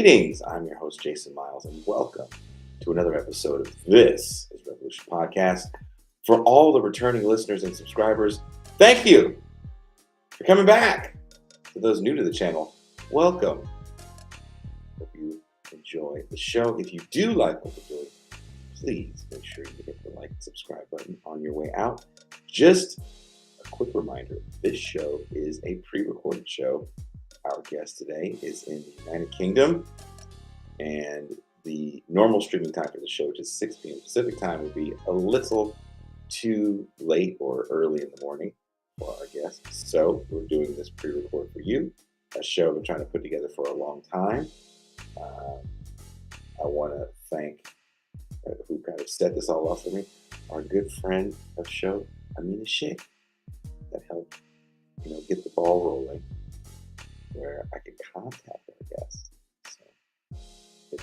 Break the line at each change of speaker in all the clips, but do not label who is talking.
Greetings, I'm your host, Jason Myles, and welcome to another episode of This is Revolution Podcast. For all the returning listeners and subscribers, thank you for coming back. For those new to the channel, welcome. Hope you enjoy the show. If you do like what we're doing, please make sure you hit the like and subscribe button on your way out. Just a quick reminder, this show is a pre-recorded show. Our guest today is in the United Kingdom, and the normal streaming time for the show, which is 6 p.m. Pacific time, would be a little too late or early in the morning for our guest. So we're doing this pre-record for you, a show I've been trying to put together for a long time. I want to thank who kind of set this all up for me, our good friend of show, Amina Sheikh, that helped get the ball rolling, where I could contact our guests. So it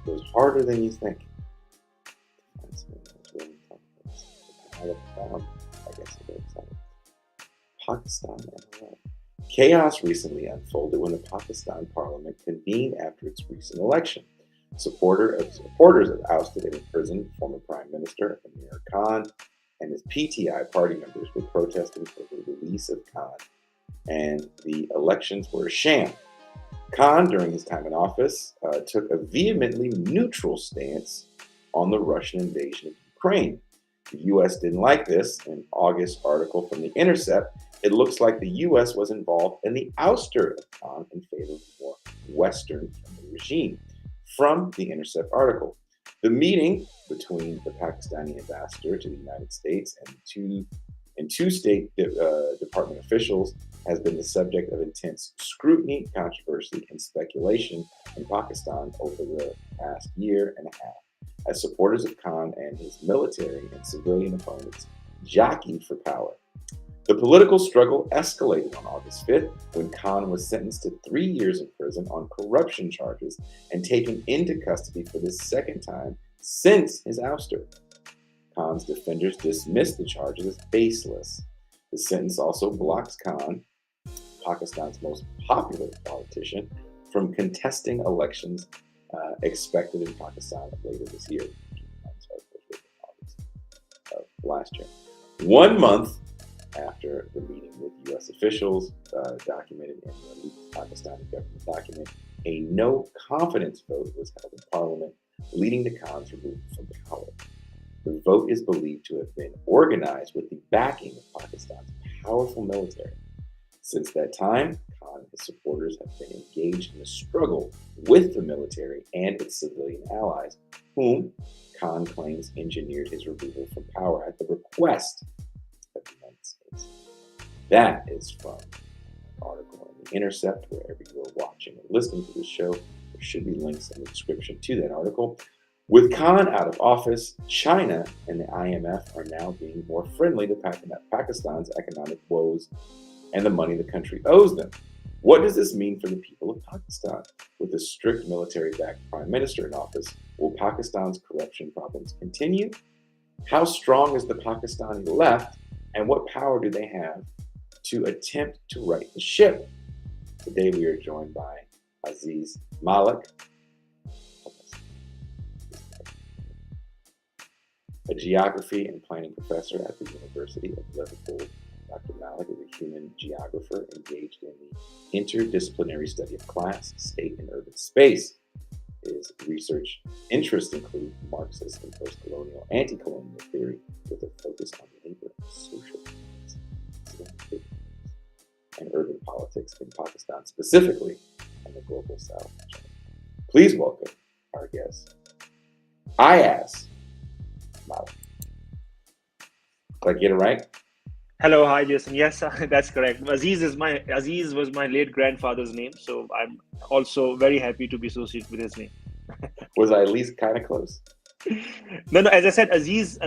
goes harder than you think to find someone who's willing to talk about this. I have found, I guess, a very exciting Pakistan and chaos recently unfolded when the Pakistan parliament convened after its recent election. Supporters of ousted and imprisoned former Prime Minister Imran Khan and his PTI party members were protesting for the release of Khan, and the elections were a sham. Khan, during his time in office, took a vehemently neutral stance on the Russian invasion of Ukraine. The U.S. didn't like this. In an August article from the Intercept, it looks like the U.S. was involved in the ouster of Khan in favor of a more Western-friendly regime. From the Intercept article, the meeting between the Pakistani ambassador to the United States and two State Department officials has been the subject of intense scrutiny, controversy, and speculation in Pakistan over the past year and a half, as supporters of Khan and his military and civilian opponents jockeyed for power. The political struggle escalated on August 5th when Khan was sentenced to 3 years in prison on corruption charges and taken into custody for the second time since his ouster. Khan's defenders dismissed the charges as baseless. The sentence also blocks Khan, Pakistan's most popular politician, from contesting elections expected in Pakistan later this year. August of last year. 1 month after the meeting with U.S. officials, documented in the leaked Pakistani government document, a no confidence vote was held in parliament, leading to Khan's removal from power. The vote is believed to have been organized with the backing of Pakistan's powerful military. Since that time, Khan and his supporters have been engaged in a struggle with the military and its civilian allies, whom Khan claims engineered his removal from power at the request of the United States. That is from an article in the Intercept. Wherever you are watching or listening to this show, there should be links in the description to that article. With Khan out of office, China and the IMF are now being more friendly to Pakistan's economic woes and the money the country owes them. What does this mean for the people of Pakistan? With a strict military-backed prime minister in office, will Pakistan's corruption problems continue? How strong is the Pakistani left, and what power do they have to attempt to right the ship? Today we are joined by Ayyaz Mallick, a geography and planning professor at the University of Liverpool. Dr. Mallick is a human geographer engaged in the interdisciplinary study of class, state, and urban space. His research interests include Marxist and post-colonial anti-colonial theory with a focus on labor and social rights, and urban politics in Pakistan specifically, and the global south. Please welcome our guest, Ayyaz Mallick. Did I get it right?
Hello, hi Jason. Yes, that's correct. Aziz was my late grandfather's name, so I'm also very happy to be associated with his name.
Was I at least kind of close?
No. As I said, Aziz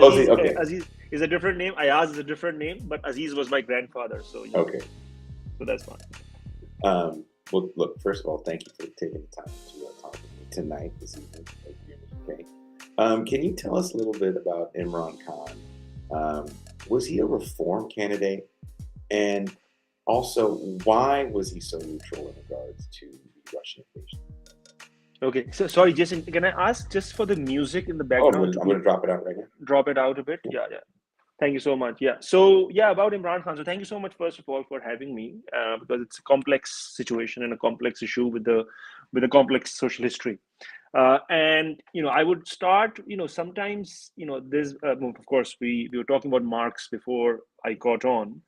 is a different name. Ayyaz is a different name, but Aziz was my grandfather. So
okay,
so that's fine.
Well, look. First of all, thank you for taking the time to talk with me tonight, this evening, here in the UK. Can you tell us a little bit about Imran Khan? Was he a reform candidate? And also, why was he so neutral in regards to the Russian invasion?
Okay. So sorry, Jason, can I ask just for the music in the
Oh,
background to
I'm
be
gonna drop it out right now.
drop it out a bit?
Yeah.
Yeah, yeah. Thank you so much. Yeah. So yeah, about Imran Khan. So thank you so much, first of all, for having me, because it's a complex situation and a complex issue with a complex social history. And I would start. Sometimes there's well, of course we were talking about Marx before I got on,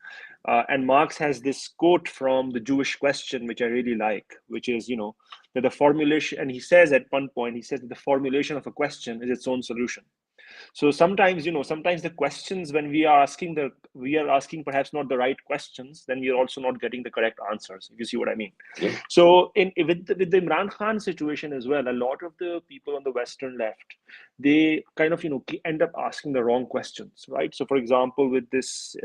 and Marx has this quote from the Jewish Question, which I really like, which is that the formulation, and he says at one point, he says that the formulation of a question is its own solution. So sometimes sometimes the questions, when we are asking perhaps not the right questions, then we are also not getting the correct answers, if you see what I mean.
Yeah.
So with the Imran Khan situation as well, a lot of the people on the Western left, they kind of end up asking the wrong questions, right? So for example, with this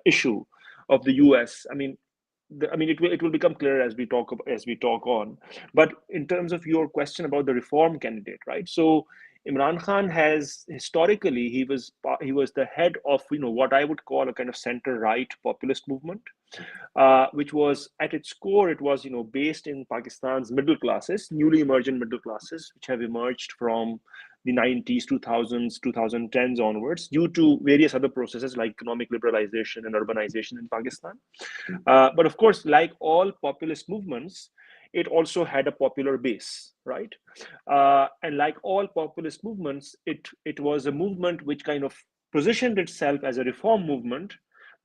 issue of the US, it will become clear as we talk on. But in terms of your question about the reform candidate, right? So Imran Khan has historically, he was the head of what I would call a kind of center right populist movement, which was at its core, it was based in Pakistan's middle classes, newly emergent middle classes, which have emerged from the 90s, 2000s, 2010s onwards, due to various other processes like economic liberalization and urbanization in Pakistan. But of course, like all populist movements, it also had a popular base, right? And like all populist movements, it was a movement which kind of positioned itself as a reform movement,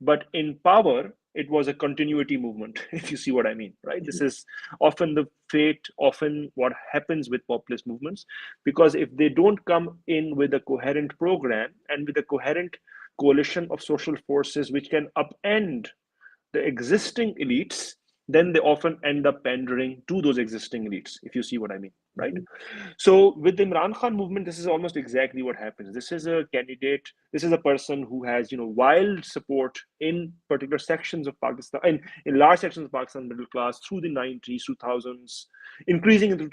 but in power, it was a continuity movement, if you see what I mean, right? This is often the fate, often what happens with populist movements, because if they don't come in with a coherent program and with a coherent coalition of social forces which can upend the existing elites, then they often end up pandering to those existing elites, if you see what I mean, right? So with the Imran Khan movement, this is almost exactly what happens. This is a candidate, this is a person who has, wild support in particular sections of Pakistan, and in large sections of Pakistan middle class through the 90s, 2000s, increasing in the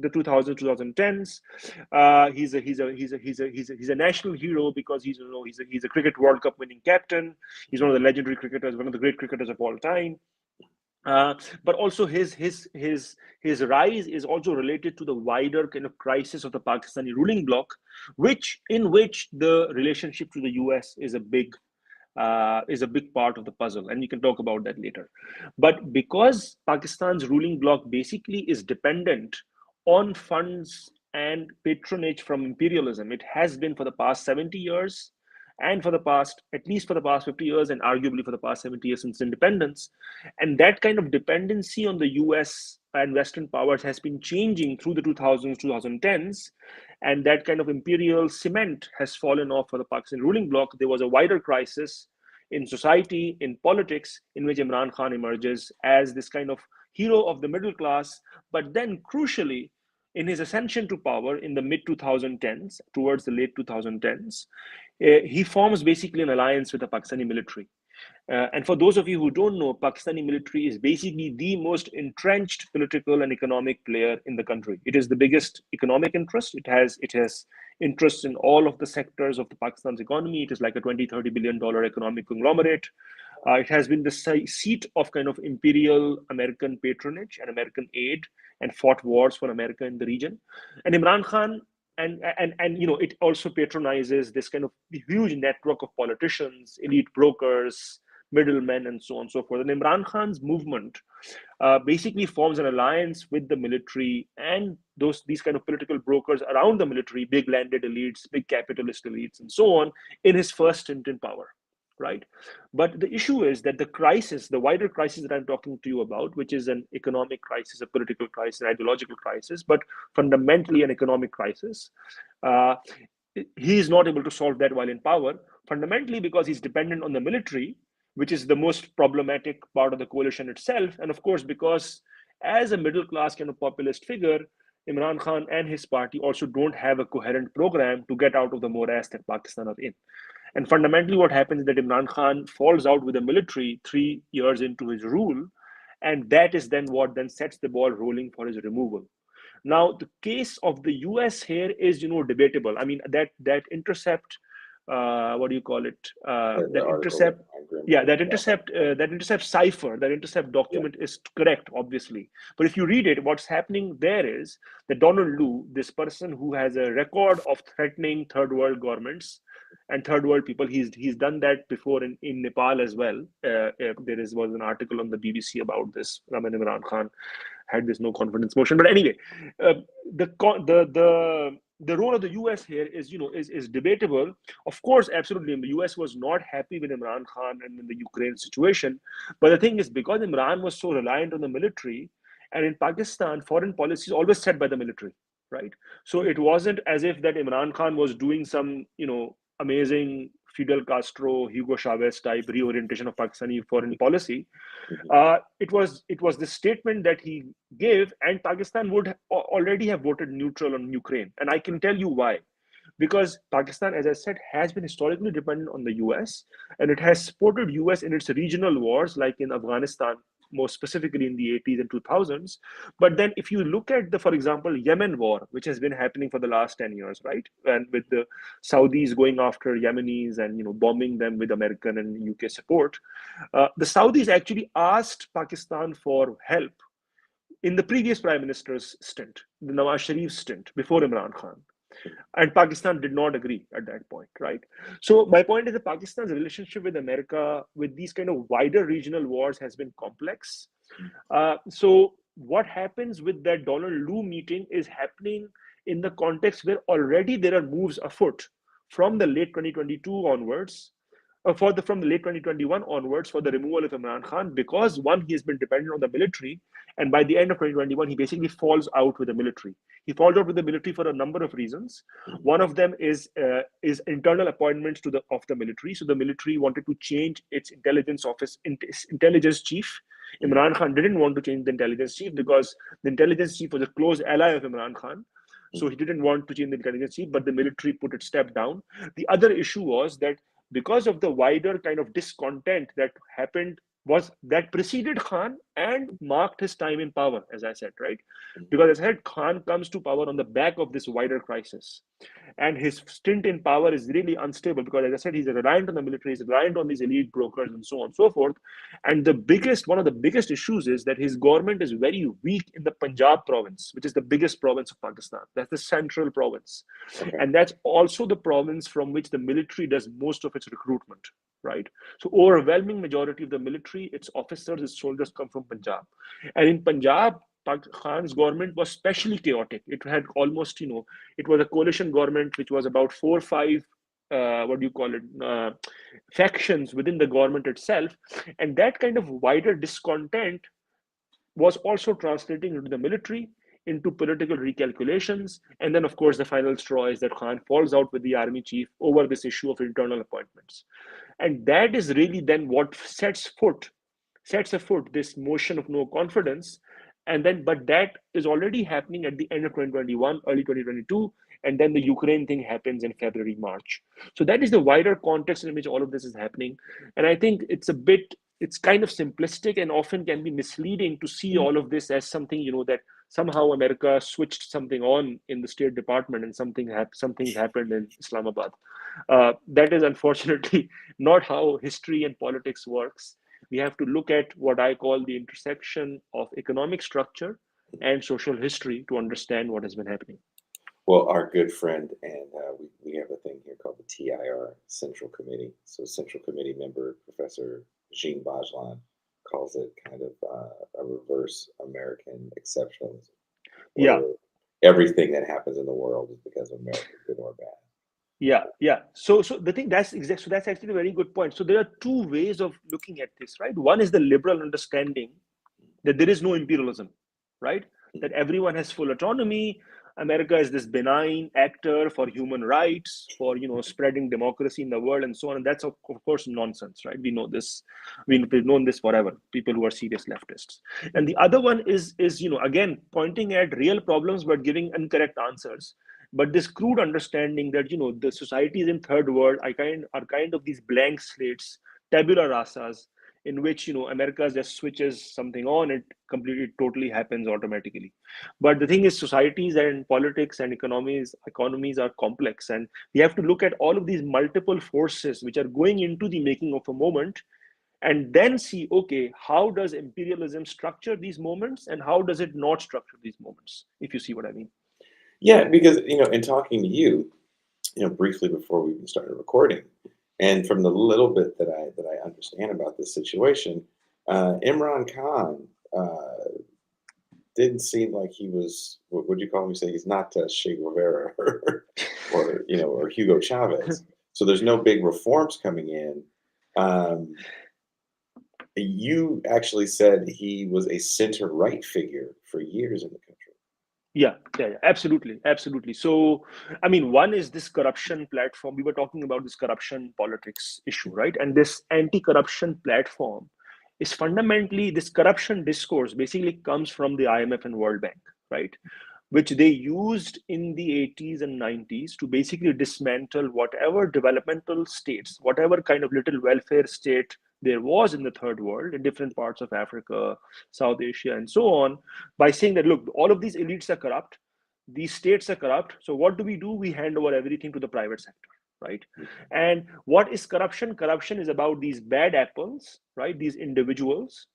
2000s, 2010s. He's a national hero because he's a cricket World Cup winning captain. He's one of the legendary cricketers, one of the great cricketers of all time. But also his rise is also related to the wider kind of crisis of the Pakistani ruling bloc, in which the relationship to the US is a big part of the puzzle, and we can talk about that later. But because Pakistan's ruling bloc basically is dependent on funds and patronage from imperialism, it has been for the past 70 years, and at least for the past 50 years, and arguably for the past 70 years since independence. And that kind of dependency on the US and Western powers has been changing through the 2000s, 2010s, and that kind of imperial cement has fallen off for the Pakistan ruling bloc. There was a wider crisis in society, in politics, in which Imran Khan emerges as this kind of hero of the middle class. But then, crucially, in his ascension to power in the mid 2010s, towards the late 2010s, he forms basically an alliance with the Pakistani military. And for those of you who don't know, Pakistani military is basically the most entrenched political and economic player in the country. It is the biggest economic interest. It has interests in all of the sectors of the Pakistan's economy. It is like a 20-30 billion dollar economic conglomerate. It has been the seat of kind of imperial American patronage and American aid, and fought wars for America in the region. And Imran Khan, and it also patronizes this kind of huge network of politicians, elite brokers, middlemen, and so on and so forth. And Imran Khan's movement basically forms an alliance with the military and these kind of political brokers around the military, big landed elites, big capitalist elites, and so on, in his first stint in power, right? But the issue is that the wider crisis that I'm talking to you about, which is an economic crisis, a political crisis, an ideological crisis, but fundamentally an economic crisis, uh, he is not able to solve that while in power, fundamentally because he's dependent on the military, which is the most problematic part of the coalition itself. And of course, because as a middle class kind of populist figure, Imran Khan and his party also don't have a coherent program to get out of the morass that Pakistan are in. And fundamentally, what happens is that Imran Khan falls out with the military 3 years into his rule, and that is then what then sets the ball rolling for his removal. Now, the case of the US here is, debatable. I mean, that Intercept what do you call it?
The
That
article that
Intercept.
Brian Grimm
Yeah,
put out.
that Intercept cipher, that Intercept
Yeah.
document is correct, obviously. But if you read it, what's happening there is that Donald Lu, this person who has a record of threatening third world governments and third world people, he's done that before in Nepal as well. Was an article on the BBC about this. Raman Imran Khan had this no confidence motion. But anyway, uh, the role of the US here is, is debatable. Of course, absolutely, the US was not happy with Imran Khan and in the Ukraine situation. But the thing is, because Imran was so reliant on the military, and in Pakistan, foreign policy is always set by the military, right? So it wasn't as if that Imran Khan was doing some, amazing Fidel Castro, Hugo Chavez type reorientation of Pakistani foreign policy.
Mhm.
It was the statement that he gave, and Pakistan would already have voted neutral on Ukraine, and I can tell you why. Because Pakistan, as I said, has been historically dependent on the US, and it has supported US in its regional wars, like in Afghanistan, more specifically in the 80s and 2000s. But then, if you look at the, for example, Yemen war, which has been happening for the last 10 years, right? And with the Saudis going after Yemenis and bombing them with American and UK support, the Saudis actually asked Pakistan for help in the previous prime minister's stint, the Nawaz Sharif's stint before Imran Khan. And Pakistan did not agree at that point, right? So my point is that Pakistan's relationship with America, with these kind of wider regional wars, has been complex. So what happens with that Donald Lu meeting is happening in the context where already there are moves afoot from the late 2022 onwards, from the late 2021 onwards, for the removal of Imran Khan, because one, he has been dependent on the military, and by the end of 2021 he basically falls out with the military. He falls out with the military for a number of reasons. One of them is internal appointments of the military. So the military wanted to change its intelligence office, intelligence chief. Imran Khan didn't want to change the intelligence chief because the intelligence chief was a close ally of Imran Khan. So he didn't want to change the intelligence chief, but the military put its step down. The other issue was that because of the wider kind of discontent that happened, was that preceded Khan and marked his time in power, as I said, right? Because as I said, Khan comes to power on the back of this wider crisis. And his stint in power is really unstable because, as I said, he's reliant on the military, he's reliant on these elite brokers and so on and so forth. And one of the biggest issues is that his government is very weak in the Punjab province, which is the biggest province of Pakistan. That's the central province.
Okay.
And that's also the province from which the military does most of its recruitment, right? So overwhelming majority of the military, its officers, its soldiers come from Punjab. And in Punjab, Khan's government was especially chaotic. It had almost, it was a coalition government which was about 4 or 5, what do you call it, factions within the government itself. And that kind of wider discontent was also translating into the military, into political recalculations. And then, of course, the final straw is that Khan falls out with the army chief over this issue of internal appointments. And that is really then what sets afoot this motion of no confidence. And then, but that is already happening at the end of 2021, early 2022. And then the Ukraine thing happens in February, March. So that is the wider context in which all of this is happening. And I think it's kind of simplistic and often can be misleading to see all of this as something, that somehow America switched something on in the State Department and something happened in Islamabad. That is unfortunately not how history and politics works. We have to look at what I call the intersection of economic structure and social history to understand what has been happening.
Well, our good friend, and we have a thing here called the TIR Central Committee. So, Central Committee member Professor Jean Bajlan calls it kind of a reverse American exceptionalism,
Yeah.
where everything that happens in the world is because of America, good or bad.
Yeah. So the thing so that's actually a very good point. So there are two ways of looking at this, right? One is the liberal understanding that there is no imperialism, right? That everyone has full autonomy. America is this benign actor for human rights, for spreading democracy in the world, and so on. And that's of course nonsense, right? We know this. We've known this forever. People who are serious leftists. And the other one is again pointing at real problems but giving incorrect answers. But this crude understanding that the societies in third world are kind of these blank slates, tabula rasas, in which America just switches something on, it completely totally happens automatically. But the thing is, societies and politics and economies are complex, and we have to look at all of these multiple forces which are going into the making of a moment, and then see, okay, how does imperialism structure these moments and how does it not structure these moments, if you see what I mean.
Yeah, because in talking to you, briefly before we even started recording, and from the little bit that I understand about this situation, Imran Khan didn't seem like he was. What would you call him? You say he's not Che Guevara or Hugo Chavez. So there's no big reforms coming in. Um, you actually said he was a center right figure for years in the country.
Yeah, absolutely. So, I mean, one is this corruption platform. We were talking about this corruption politics issue, right? And this anti-corruption platform is fundamentally, this corruption discourse basically comes from the IMF and World Bank, right? Which they used in the 80s and 90s to basically dismantle whatever developmental states, whatever kind of little welfare state there was in the third world, in different parts of Africa, South Asia, and so on, by saying that, look, all of these elites are corrupt, these states are corrupt. So what do? We hand over everything to the private sector, right? And what is corruption? Corruption is about these bad apples, right? These individuals,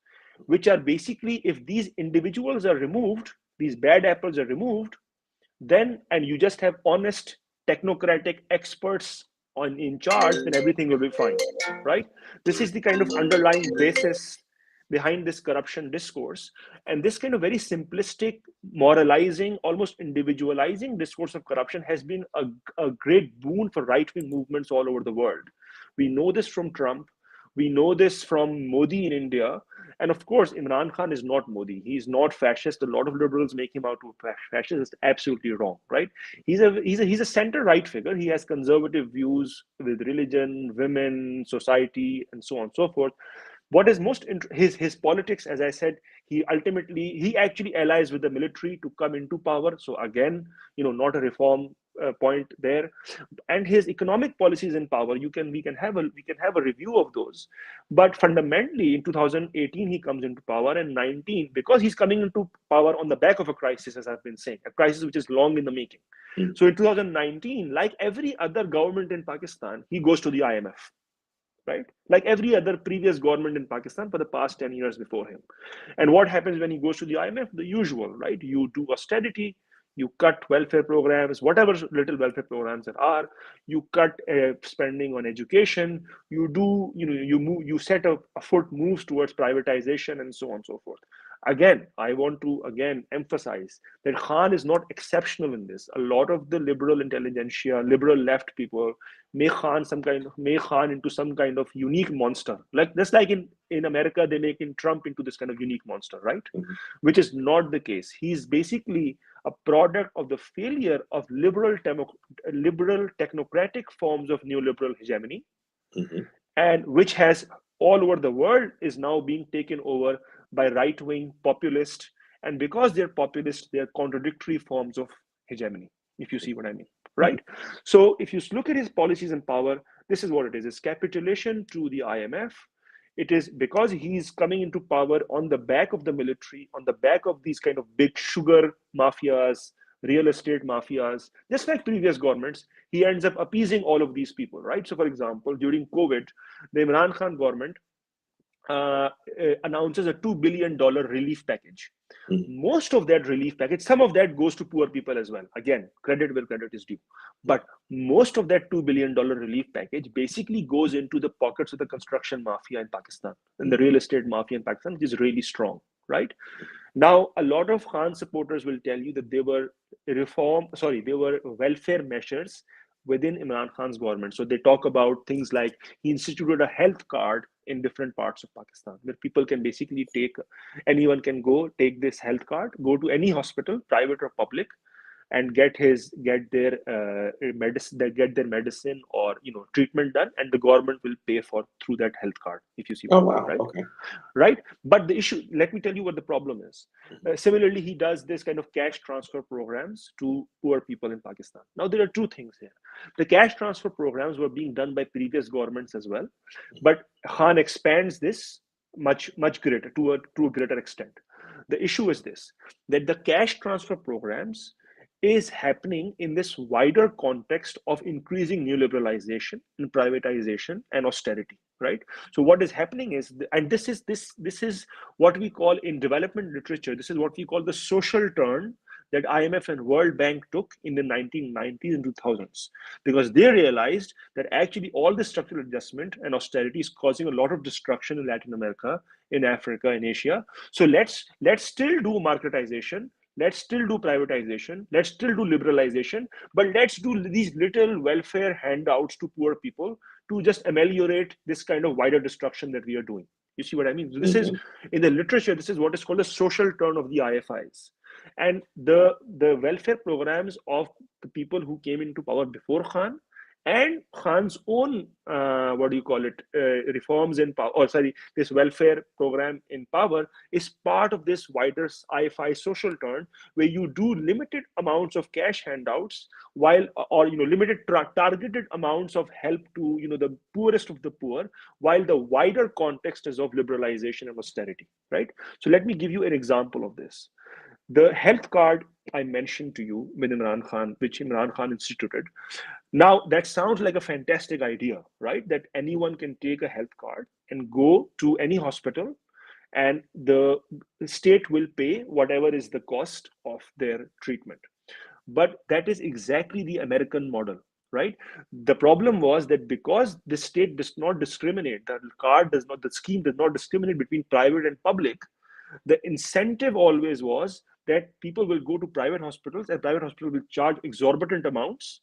which are basically, if these individuals are removed, these bad apples are removed, then, and you just have honest technocratic experts in charge, then everything will be fine, right? This is the kind of underlying basis behind this corruption discourse. And this kind of very simplistic, moralizing, almost individualizing discourse of corruption has been a great boon for right-wing movements all over the world. We know this from Trump. We know this from Modi in India. And of course, Imran Khan is not Modi. He's not fascist. A lot of liberals make him out to be fascist. It's absolutely wrong, right? He's a center right figure. He has conservative views with religion, women, society, and so on and so forth. What is most his politics, as I said, he actually allies with the military to come into power. So again, not a reform point there. And his economic policies in power, we can have a review of those. But fundamentally, in 2018 he comes into power, and 19, because he's coming into power on the back of a crisis, as I've been saying, a crisis which is long in the making. So in 2019, like every other government in Pakistan, he goes to the IMF, right? Like every other previous government in Pakistan for the past 10 years before him. And what happens when he goes to the IMF? The usual, right? You do austerity, you cut welfare programs, whatever little welfare programs there are, you cut spending on education, you do, you set a foot moves towards privatization and so on and so forth. Again, I want to emphasize that Khan is not exceptional in this. A lot of the liberal intelligentsia, liberal left people make Khan into some kind of unique monster. Like just like in America, they make Trump into this kind of unique monster, right?
Mm-hmm.
Which is not the case. He's basically a product of the failure of liberal technocratic forms of neoliberal hegemony,
Mm-hmm.
and which has all over the world is now being taken over by right-wing populist. And because they're populist, they're contradictory forms of hegemony, if you see what I mean, right? So if you look at his policies and power, this is what it is. It's capitulation to the IMF. It is because he's coming into power on the back of the military, on the back of these kind of big sugar mafias, real estate mafias, just like previous governments. He ends up appeasing all of these people, right? So, for example, during COVID, the Imran Khan government announces a $2 billion relief package.
Mm-hmm.
Most of that relief package, some of that goes to poor people as well. Again, credit where credit is due. But most of that $2 billion relief package basically goes into the pockets of the construction mafia in Pakistan and the real estate mafia in Pakistan, which is really strong, right? Now, a lot of Khan supporters will tell you that they were welfare measures within Imran Khan's government. So they talk about things like he instituted a health card in different parts of Pakistan where people can basically anyone can go take this health card, go to any hospital, private or public, and get their medicine or treatment done, and the government will pay for through that health card, if you see
Oh
what I mean,
wow.
right?
Okay.
Right. But the issue, let me tell you what the problem is. Similarly, he does this kind of cash transfer programs to poor people in Pakistan. Now, there are two things here. The cash transfer programs were being done by previous governments as well, but Khan expands this much greater, to a greater extent. The issue is this, that the cash transfer programs is happening in this wider context of increasing neoliberalization and privatization and austerity, right? So what is happening is, and this is what we call in development literature, this is what we call the social turn that IMF and World Bank took in the 1990s and 2000s, because they realized that actually all the structural adjustment and austerity is causing a lot of destruction in Latin America, in Africa, in Asia. So let's still do marketization, let's still do privatization, let's still do liberalization, but let's do these little welfare handouts to poor people to just ameliorate this kind of wider destruction that we are doing. You see what I mean? So this is, in the literature, this is what is called the social turn of the IFIs. And the welfare programs of the people who came into power before Khan, and Khan's own what do you call it, reforms in power, or sorry, this welfare program in power, is part of this wider IFI social turn, where you do limited amounts of cash handouts, while, or limited targeted amounts of help to the poorest of the poor, while the wider context is of liberalization and austerity, right? So let me give you an example of this. The health card I mentioned to you with Imran Khan, which Imran Khan instituted. Now, that sounds like a fantastic idea, right? That anyone can take a health card and go to any hospital, and the state will pay whatever is the cost of their treatment. But that is exactly the American model, right? The problem was that because the state does not discriminate, the scheme does not discriminate between private and public, the incentive always was that people will go to private hospitals, and private hospitals will charge exorbitant amounts,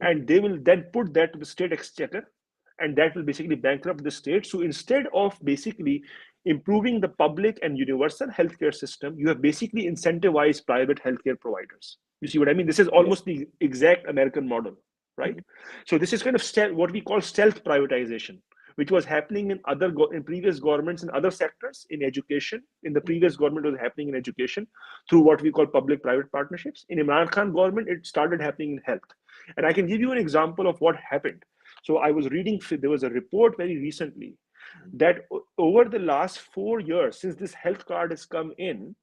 and they will then put that to the state exchequer, and that will basically bankrupt the state. So instead of basically improving the public and universal healthcare system, you have basically incentivized private healthcare providers. You see what I mean? This is almost the exact American model, right? So this is kind of what we call stealth privatization, which was happening in previous governments in other sectors. In education, in the previous government, was happening in education through what we call public-private partnerships. In Imran Khan government, it started happening in health. And I can give you an example of what happened. So I was reading, there was a report very recently that over the last 4 years, since this health card has come in,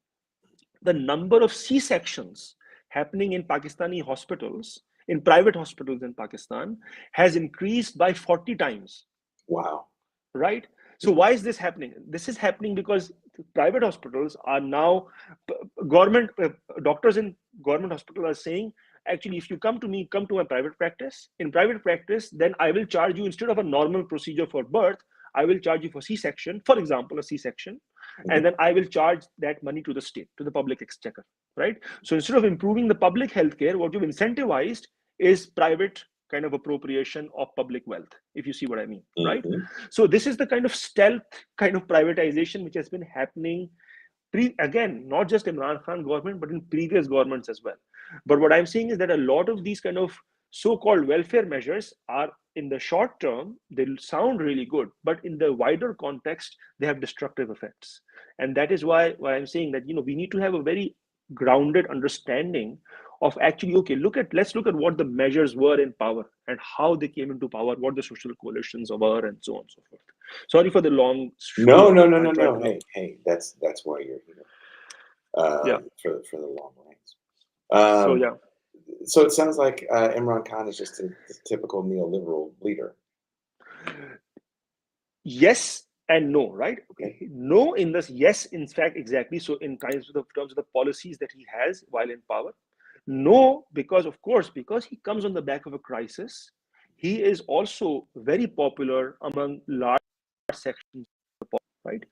the number of C-sections happening in Pakistani hospitals, in private hospitals in Pakistan, has increased by 40 times.
Wow.
Right? So why is this happening? This is happening because private hospitals are now, government doctors in government hospitals are saying, actually, if you come to me, come to my private practice. In private practice, then I will charge you, instead of a normal procedure for birth, I will charge you for C-section, for example, a C-section, and then I will charge that money to the state, to the public exchequer, right? So instead of improving the public healthcare, what you've incentivized is private kind of appropriation of public wealth, if you see what I mean, right? So this is the kind of stealth kind of privatization which has been happening, again, not just Imran Khan government, but in previous governments as well. But what I'm saying is that a lot of these kind of so-called welfare measures are, in the short term, they'll sound really good, but in the wider context, they have destructive effects. And that is why I'm saying that we need to have a very grounded understanding of, actually, okay, let's look at what the measures were in power and how they came into power, what the social coalitions were, and so on and so forth. Sorry for the long
No. Hey, that's why you're here. For the long range. So it sounds like Imran Khan is just a typical neoliberal leader.
Yes and no, right? Okay. No in this, yes, in fact, exactly. So in terms of the policies that he has while in power. No, because of course, because he comes on the back of a crisis, he is also very popular among large sections of the public, right?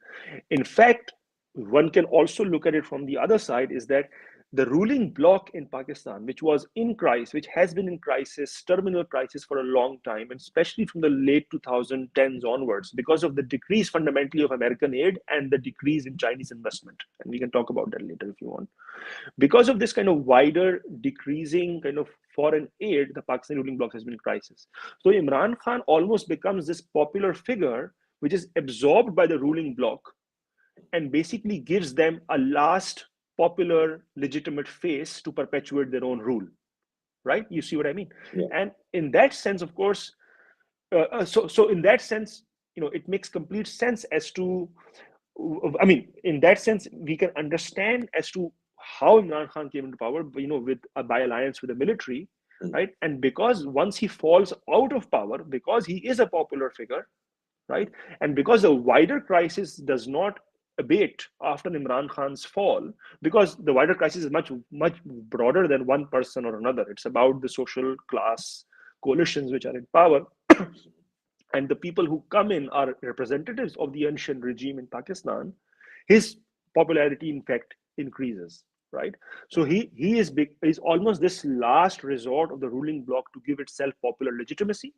In fact, one can also look at it from the other side, is that the ruling bloc in Pakistan, which was in crisis, which has been in crisis, terminal crisis for a long time, and especially from the late 2010s onwards, because of the decrease fundamentally of American aid and the decrease in Chinese investment. And we can talk about that later if you want. Because of this kind of wider decreasing kind of foreign aid, the Pakistani ruling bloc has been in crisis. So Imran Khan almost becomes this popular figure, which is absorbed by the ruling bloc and basically gives them a last popular legitimate face to perpetuate their own rule, right? You see what I mean?
Yeah.
And in that sense, of course, so in that sense, it makes complete sense as to, I mean, in that sense, we can understand as to how Imran Khan came into power, with by alliance with the military, right? And because once he falls out of power, because he is a popular figure, right? And because the wider crisis does not abate after Imran Khan's fall, because the wider crisis is much, much broader than one person or another. It's about the social class coalitions which are in power. And the people who come in are representatives of the ancient regime in Pakistan, his popularity, in fact, increases. Right, so he is big. Is almost this last resort of the ruling bloc to give itself popular legitimacy.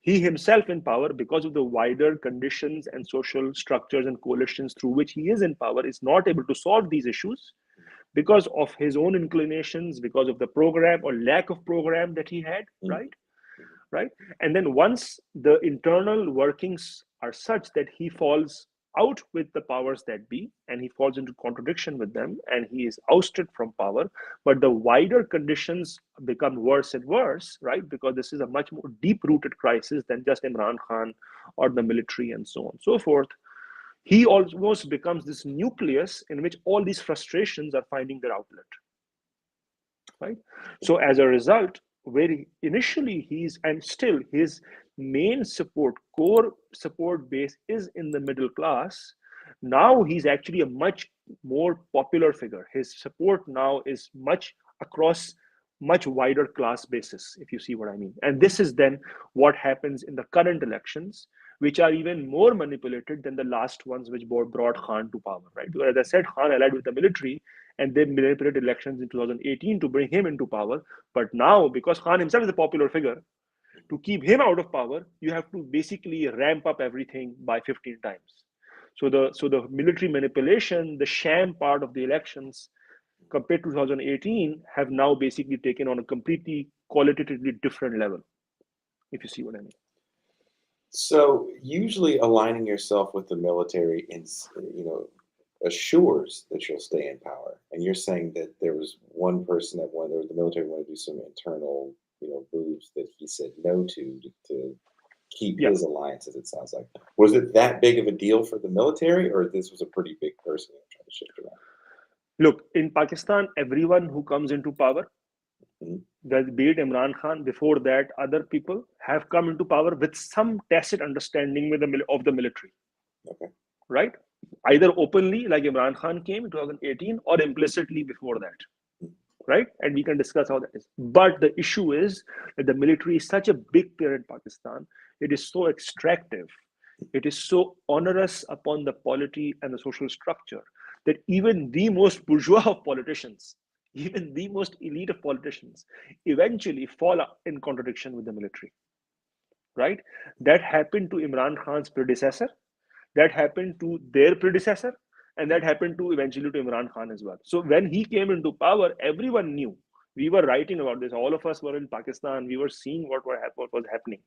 He himself in power, because of the wider conditions and social structures and coalitions through which he is in power, is not able to solve these issues because of his own inclinations, because of the program or lack of program that he had, right? And then once the internal workings are such that he falls out with the powers that be and he falls into contradiction with them and he is ousted from power, but the wider conditions become worse and worse, right? Because this is a much more deep rooted crisis than just Imran Khan or the military and so on and so forth. He almost becomes this nucleus in which all these frustrations are finding their outlet, right? So as a result, where initially he's, and still his main support, core support base is in the middle class, now he's actually a much more popular figure. His support now is much across much wider class basis, if you see what I mean. And this is then what happens in the current elections, which are even more manipulated than the last ones which brought Khan to power, right? Because as I said, Khan allied with the military and they manipulated elections in 2018 to bring him into power. But now, because Khan himself is a popular figure, to keep him out of power, you have to basically ramp up everything by 15 times. So the military manipulation, the sham part of the elections compared to 2018 have now basically taken on a completely qualitatively different level, if you see what I mean.
So usually aligning yourself with the military assures that you'll stay in power. And you're saying that there was one person that wanted the military wanted to do some internal, moves that he said no to keep his alliances, it sounds like. Was it that big of a deal for the military, or this was a pretty big person trying to shift around?
Look, in Pakistan, everyone who comes into power, be it Imran Khan, before that, other people have come into power with some tacit understanding of the military.
Okay.
Right? Either openly, like Imran Khan came in 2018, or implicitly before that. Right? And we can discuss how that is. But the issue is that the military is such a big player in Pakistan. It is so extractive. It is so onerous upon the polity and the social structure that even the most bourgeois of politicians, even the most elite of politicians, eventually fall in contradiction with the military. Right? That happened to Imran Khan's predecessor, that happened to their predecessor, and that happened to eventually to Imran Khan as well. So when he came into power, everyone knew. We were writing about this. All of us were in Pakistan. We were seeing what was happening.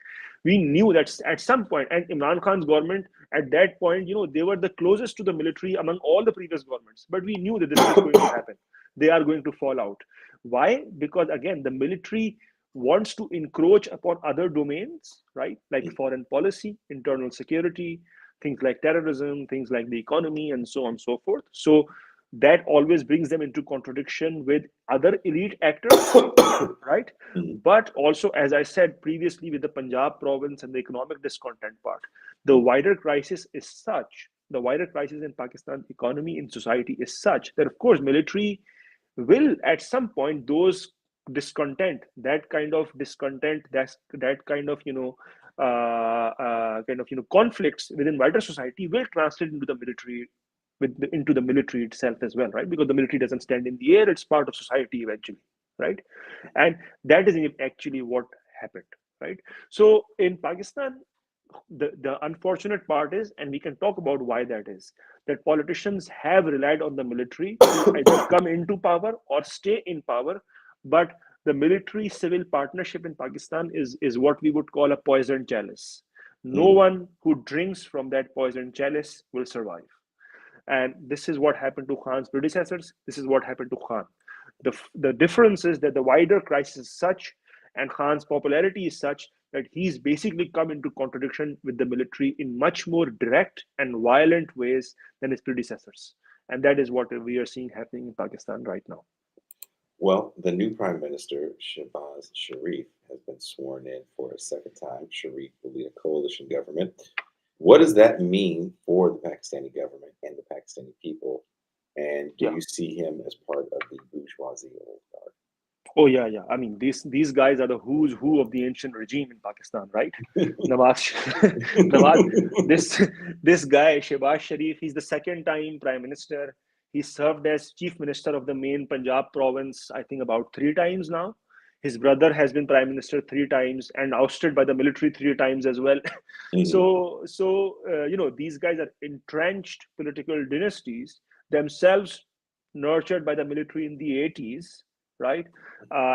We knew that at some point, and Imran Khan's government at that point, they were the closest to the military among all the previous governments. But we knew that this was going to happen. They are going to fall out. Why? Because again, the military wants to encroach upon other domains, right? Like foreign policy, internal security, things like terrorism, things like the economy, and so on and so forth. So that always brings them into contradiction with other elite actors, right? But also, as I said previously, with the Punjab province and the economic discontent part, the wider crisis is such, the wider crisis in Pakistan's economy, in society is such that, of course, military will at some point, those discontent, that kind of discontent, that kind of conflicts within wider society will translate into the military, into the military itself as well, right? Because the military doesn't stand in the air; it's part of society eventually, right? And that is actually what happened, right? So in Pakistan, the unfortunate part is, and we can talk about why that is, that politicians have relied on the military to either come into power or stay in power, but the military civil partnership in Pakistan is what we would call a poisoned chalice. No one who drinks from that poisoned chalice will survive. And this is what happened to Khan's predecessors. This is what happened to Khan. The difference is that the wider crisis is such and Khan's popularity is such that he's basically come into contradiction with the military in much more direct and violent ways than his predecessors. And that is what we are seeing happening in Pakistan right now.
Well, the new Prime Minister, Shehbaz Sharif, has been sworn in for a second time. Sharif will lead a coalition government. What does that mean for the Pakistani government and the Pakistani people? And do
Yeah.
you see him as part of the bourgeoisie old guard?
Oh yeah, yeah. I mean, these guys are the who's who of the ancient regime in Pakistan, right? Nawaz, Nawaz. This this guy Shehbaz Sharif. He's the second time prime minister. He served as chief minister of the main Punjab province, I think, about 3 times now. His brother has been prime minister 3 times and ousted by the military 3 times as well.
Mhm.
So these guys are entrenched political dynasties themselves, nurtured by the military in the 80s, right?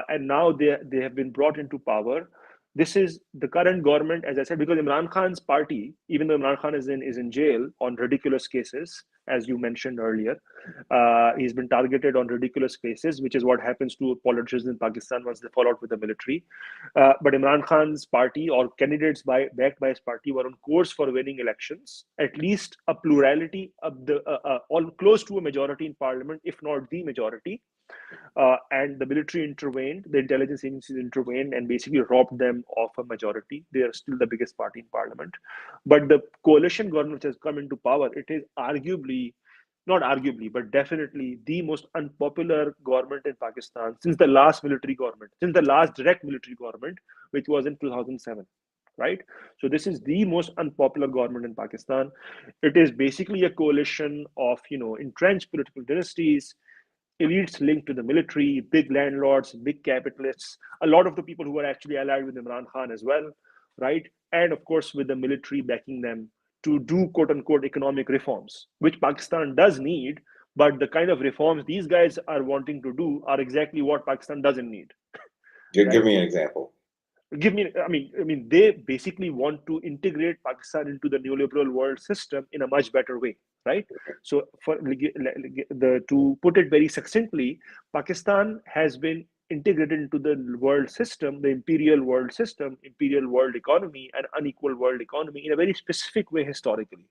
And now they have been brought into power. This is the current government, as I said, because Imran Khan's party, even though Imran Khan is in jail on ridiculous cases, as you mentioned earlier, he's been targeted on ridiculous cases, which is what happens to politicians in Pakistan once they fall out with the military. But Imran Khan's party or candidates backed by his party were on course for winning elections, at least a plurality of the all close to a majority in parliament, if not the majority. And the military intervened, the intelligence agencies intervened and basically robbed them of a majority. They are still the biggest party in parliament. But the coalition government which has come into power, it is arguably, not arguably, but definitely the most unpopular government in Pakistan since the last military government, since the last direct military government, which was in 2007. Right? So, this is the most unpopular government in Pakistan. It is basically a coalition of, entrenched political dynasties, elites linked to the military, big landlords, big capitalists, a lot of the people who are actually allied with Imran Khan as well, right? And of course, with the military backing them to do quote unquote economic reforms, which Pakistan does need. But the kind of reforms these guys are wanting to do are exactly what Pakistan doesn't need,
Give
right?
me an example.
I mean, they basically want to integrate Pakistan into the neoliberal world system in a much better way, right? So, to put it very succinctly, Pakistan has been integrated into the world system, the imperial world system, imperial world economy, and unequal world economy in a very specific way historically.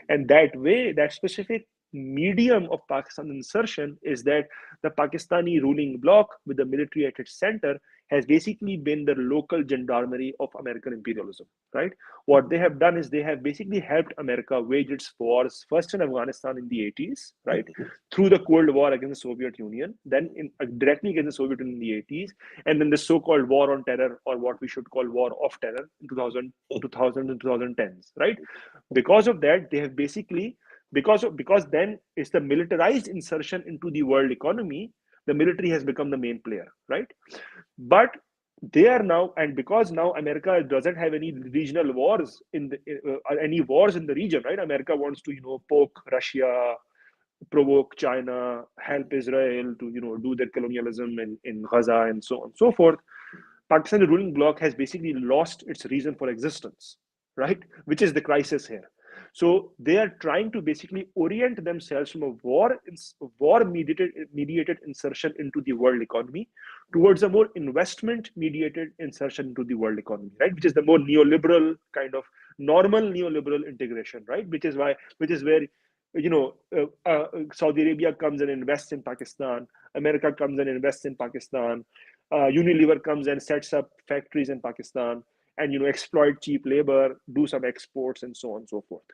And that way, that specific medium of Pakistan insertion is that the Pakistani ruling bloc with the military at its center has basically been the local gendarmerie of American imperialism, right? What they have done is they have basically helped America wage its wars, first in Afghanistan in the 80s, right?
Mhm.
Through the Cold War against the Soviet Union, then directly against the Soviet Union in the 80s, and then the so-called war on terror, or what we should call war of terror in 2000 and 2010s, right? Because of that, they have basically, because then it's the militarized insertion into the world economy, the military has become the main player, right? But they are now, and because now America doesn't have any regional wars any wars in the region, right? America wants to poke Russia, provoke China, help Israel to do their colonialism in Gaza, and so on and so forth. Pakistani ruling bloc has basically lost its reason for existence, right? Which is the crisis here. So they are trying to basically orient themselves from a war mediated insertion into the world economy towards a more investment mediated insertion into the world economy, right? Which is the more neoliberal kind of normal neoliberal integration, right? Which is where Saudi Arabia comes and invests in Pakistan, America comes and invests in Pakistan, Unilever comes and sets up factories in Pakistan, and exploit cheap labor, do some exports, and so on and so forth.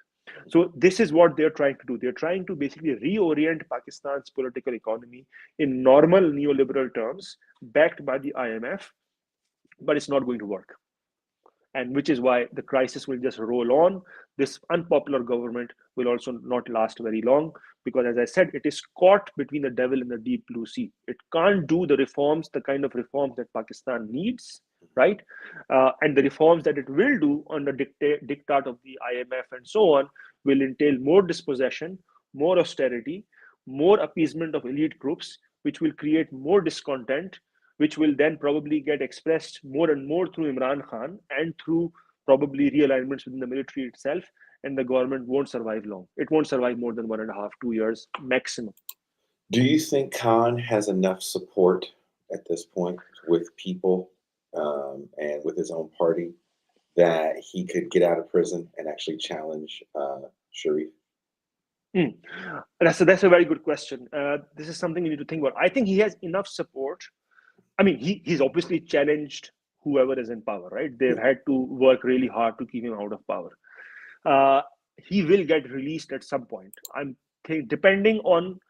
So this is what they're trying to do. They're trying to basically reorient Pakistan's political economy in normal neoliberal terms, backed by the IMF, but it's not going to work. And which is why the crisis will just roll on. This unpopular government will also not last very long because, as I said, it is caught between the devil and the deep blue sea. It can't do the kind of reforms that Pakistan needs, right? And the reforms that it will do under diktat of the IMF and so on will entail more dispossession, more austerity, more appeasement of elite groups, which will create more discontent, which will then probably get expressed more and more through Imran Khan and through probably realignments within the military itself. And the government won't survive long. It won't survive more than 1.5, 2 years maximum.
Do you think Khan has enough support at this point with people and with his own party? that he could get out of prison and actually challenge Sharif?
Mm. That's a very good question. This is something you need to think about. I think he has enough support. I mean, he's obviously challenged whoever is in power, right? They've
Yeah.
had to work really hard to keep him out of power. Uh, he will get released at some point. I'm think depending on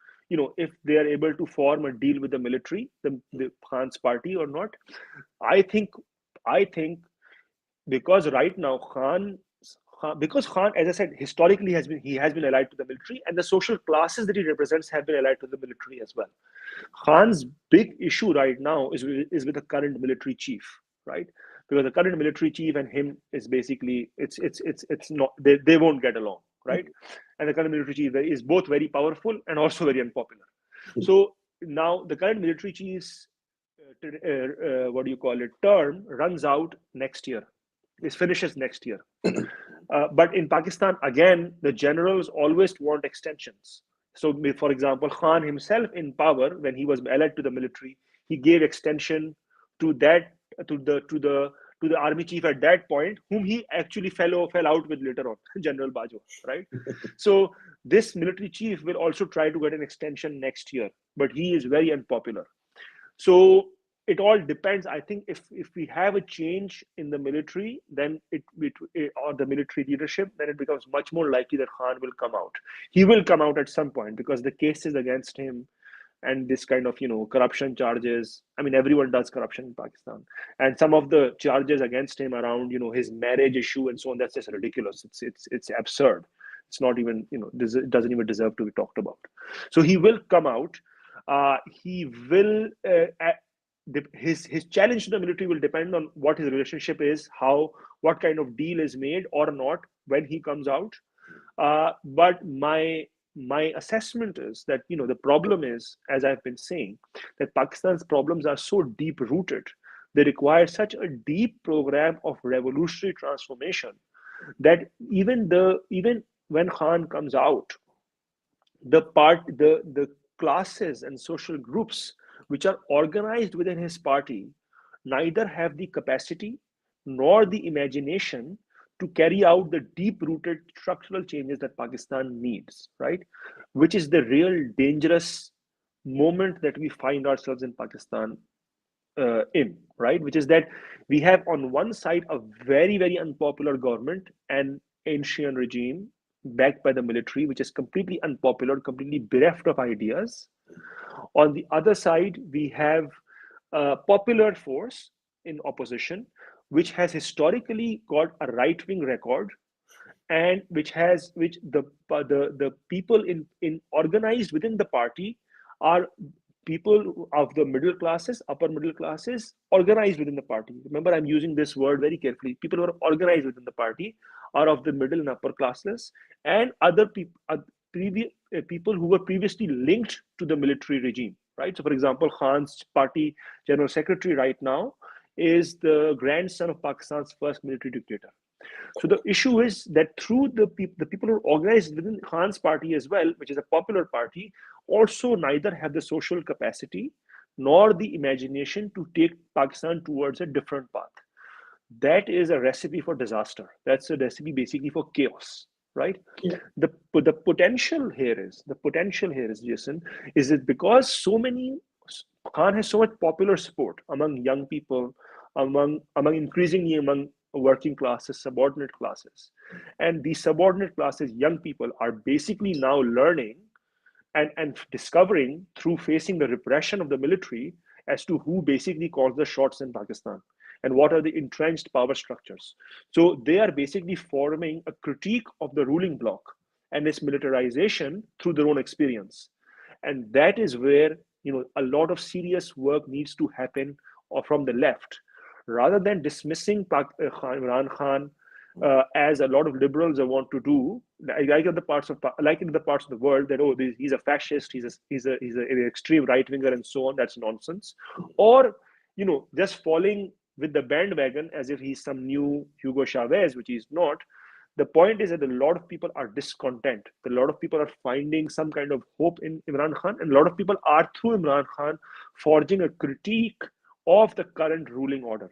if they are able to form a deal with the military, the Khan's party or not. I think because right now because Khan, as I said, historically has been allied to the military, and the social classes that he represents have been allied to the military as well. Khan's big issue right now is with the current military chief, right? Because the current military chief and him is basically it's not they won't get along, right? And the current military chief is both very powerful and also very unpopular. So now the current military chief's what do you call it term runs out next year. It finishes next year. But in Pakistan, again, the generals always want extensions. So, for example, Khan himself in power, when he was allied to the military, he gave extension to that to the army chief at that point, whom he actually fell out with later on, General Bajo, right? So this military chief will also try to get an extension next year, but he is very unpopular. So it all depends. I think if we have a change in the military, then or the military leadership, then it becomes much more likely that Khan will come out. He will come out at some point because the cases against him and this kind of corruption charges. I mean, everyone does corruption in Pakistan, and some of the charges against him around his marriage issue and so on. That's just ridiculous. It's absurd. It's not even it doesn't even deserve to be talked about. So he will come out. He will. His challenge to the military will depend on what his relationship is, what kind of deal is made or not when he comes out. But my assessment is that the problem is, as I've been saying, that Pakistan's problems are so deep rooted. They require such a deep program of revolutionary transformation that even when Khan comes out, the classes and social groups which are organized within his party neither have the capacity nor the imagination to carry out the deep rooted structural changes that Pakistan needs, right? Which is the real dangerous moment that we find ourselves in Pakistan right? Which is that we have on one side a very, very unpopular government and ancient regime backed by the military, which is completely unpopular, completely bereft of ideas. On the other side, we have a popular force in opposition, which has historically got a right-wing record, and which the people in organized within the party are people of the middle classes, upper middle classes, organized within the party. Remember, I'm using this word very carefully. People who are organized within the party are of the middle and upper classes, and other people, people who were previously linked to the military regime, right? So, for example, Khan's party general secretary right now is the grandson of Pakistan's first military dictator. So the issue is that through the people who are organized within Khan's party as well, which is a popular party, also neither have the social capacity nor the imagination to take Pakistan towards a different path. That is a recipe for disaster. That's a recipe basically for chaos, right?
Yeah.
The potential here is, Jason, is that because Khan has so much popular support among young people, increasingly among working classes, subordinate classes, and these subordinate classes, young people, are basically now learning and discovering through facing the repression of the military as to who basically calls the shots in Pakistan and what are the entrenched power structures. So they are basically forming a critique of the ruling bloc and its militarization through their own experience. And that is where a lot of serious work needs to happen from the left, rather than dismissing Imran Khan as a lot of liberals want to do, like in the parts of the world that he's a fascist, he's an extreme right winger and so on. That's nonsense. Or just falling with the bandwagon as if he's some new Hugo Chavez, which he's not. The point is that a lot of people are discontent. A lot of people are finding some kind of hope in Imran Khan, and a lot of people are through Imran Khan forging a critique of the current ruling order.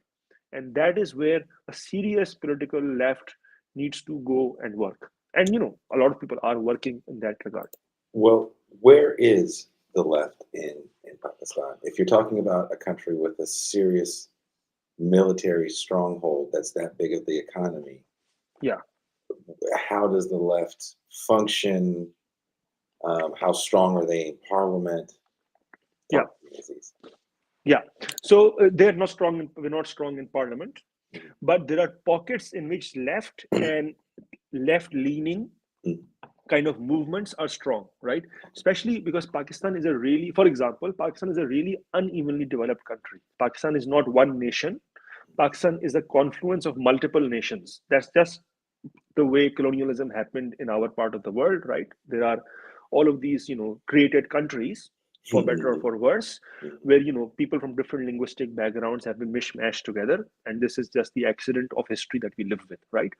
And that is where a serious political left needs to go and work. And a lot of people are working in that regard.
Well, where is the left in Pakistan? If you're talking about a country with a serious military stronghold that's that big of the economy,
Yeah.
how does the left function? How strong are they in parliament?
Yeah.
Talk to me, Aziz.
Yeah. So they're not strong. We're not strong in parliament,
Mhm.
but there are pockets in which left and left-leaning
Mhm.
kind of movements are strong, right? Especially because Pakistan is a really, for example, Pakistan is a really unevenly developed country. Pakistan is not one nation. Pakistan is a confluence of multiple nations. That's just the way colonialism happened in our part of the world, right? There are all of these, created countries, for better or for worse, where people from different linguistic backgrounds have been mishmashed together, and this is just the accident of history that we live with, right?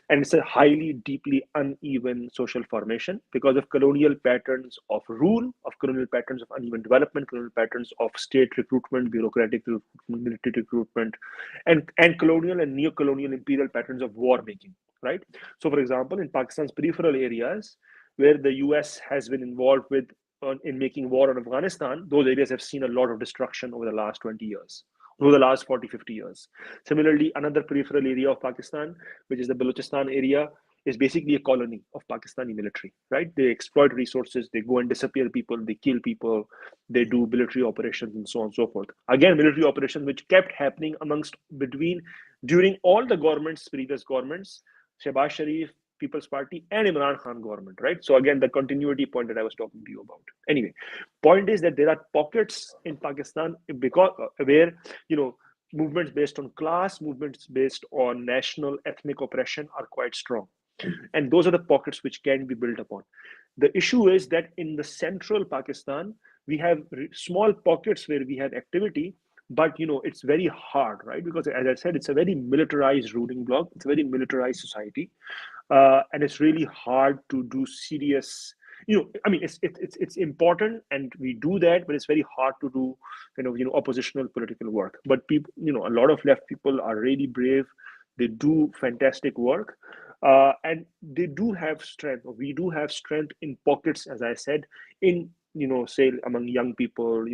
And it's a highly, deeply uneven social formation because of colonial patterns of rule, of colonial patterns of uneven development, colonial patterns of state recruitment, bureaucratic recruitment, military recruitment, and colonial and neo-colonial imperial patterns of war making, right? So, for example, in Pakistan's peripheral areas, where the US has been involved with in making war on Afghanistan, those areas have seen a lot of destruction over the last 20 years, over the last 40, 50 years. Similarly, another peripheral area of Pakistan, which is the Balochistan area, is basically a colony of Pakistani military, right? They exploit resources, they go and disappear people, they kill people, they do military operations, and so on and so forth. Again, military operations which kept happening during all the governments, previous governments, Shehbaz Sharif, People's Party, and Imran Khan government, right? So again, the continuity point that I was talking to you about. Anyway, point is that there are pockets in Pakistan because where movements based on class, movements based on national ethnic oppression are quite strong, and those are the pockets which can be built upon. The issue is that in the central Pakistan, we have small pockets where we have activity, but it's very hard, right? Because as I said, it's a very militarized ruling bloc, it's a very militarized society, and it's really hard to do serious. I mean, it's important, and we do that, but it's very hard to do kind of oppositional political work. But people, a lot of left people are really brave. They do fantastic work, and they do have strength. Or we do have strength in pockets, as I said, in say among young people,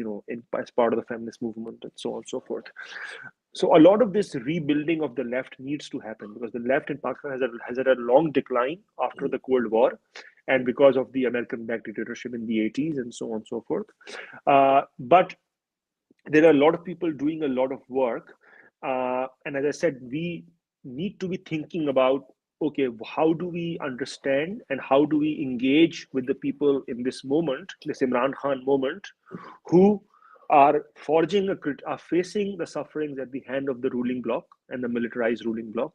as part of the feminist movement, and so on and so forth. So a lot of this rebuilding of the left needs to happen because the left in Pakistan has had a long decline after the Cold War, and because of the American-backed dictatorship in the 80s, and so on and so forth. But there are a lot of people doing a lot of work, and as I said, we need to be thinking about, okay, how do we understand and how do we engage with the people in this moment, this Imran Khan moment, who are facing the sufferings at the hand of the ruling bloc and the militarized ruling bloc,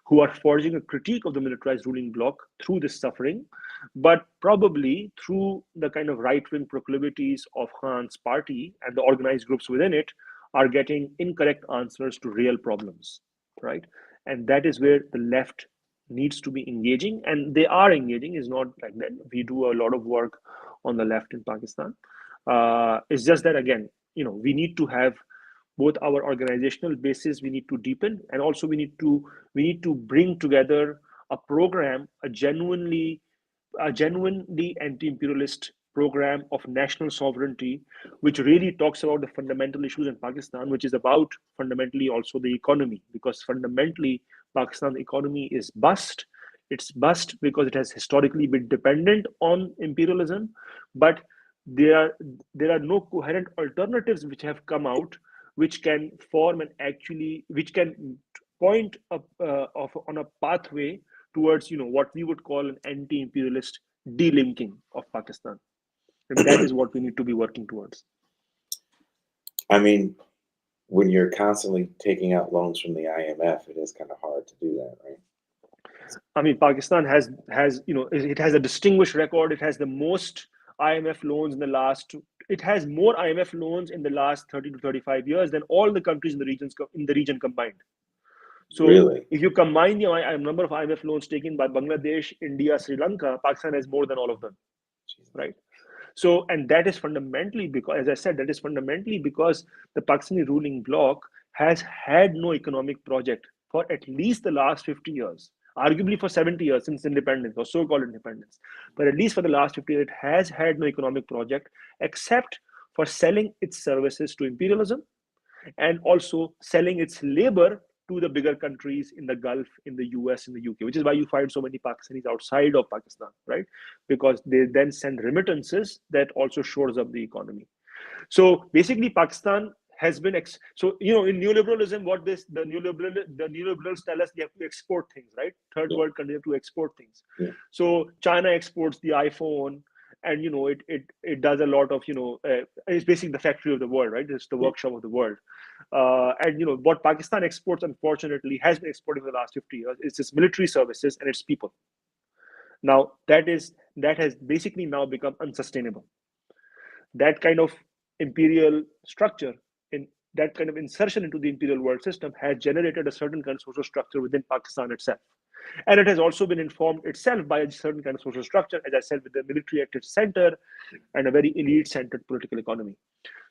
who are forging a critique of the militarized ruling bloc through this suffering, but probably through the kind of right-wing proclivities of Khan's party and the organized groups within it, are getting incorrect answers to real problems, right? And that is where the left needs to be engaging, and they are engaging. Is not like that. We do a lot of work on the left in Pakistan. It's just that again, we need to have both our organizational basis. We need to deepen, and also we need to bring together a program, a genuinely anti-imperialist program of national sovereignty, which really talks about the fundamental issues in Pakistan, which is about fundamentally also the economy, because fundamentally Pakistan's economy is bust. It's bust because it has historically been dependent on imperialism, but there are there are no coherent alternatives which have come out, which can form and actually which can point up on a pathway towards what we would call an anti-imperialist delinking of Pakistan, and that is what we need to be working towards.
I mean, when you're constantly taking out loans from the IMF, it is kind of hard to do that, right?
I mean, Pakistan has it has a distinguished record. It has the most IMF loans in the last. It has more IMF loans in the last 30 to 35 years than all the countries in the region combined. So
Really?
if you combine the number of IMF loans taken by Bangladesh, India, Sri Lanka, Pakistan has more than all of them, right? So, and that is fundamentally because, as I said, that is fundamentally because the Pakistani ruling bloc has had no economic project for at least the last 50 years, arguably for 70 years since independence or so-called independence. But at least for the last 50 years, it has had no economic project except for selling its services to imperialism and also selling its labor to the bigger countries in the Gulf, in the US, in the UK, which is why you find so many Pakistanis outside of Pakistan, right? Because they then send remittances that also shores up the economy. So basically, Pakistan has been so in neoliberalism, what the neoliberals tell us, they have to export things, right? Third world countries have to export things. So China exports the iPhone, and it does a lot of it's basically the factory of the world, right? It's the workshop of the world. And what Pakistan exports, unfortunately, has been exporting for the last 50 years is its military services and its people. Now that has basically now become unsustainable. That kind of imperial structure, in that kind of insertion into the imperial world system, has generated a certain kind of social structure within Pakistan itself. And it has also been informed itself by a certain kind of social structure, as I said, with the military at its center and a very elite-centered political economy.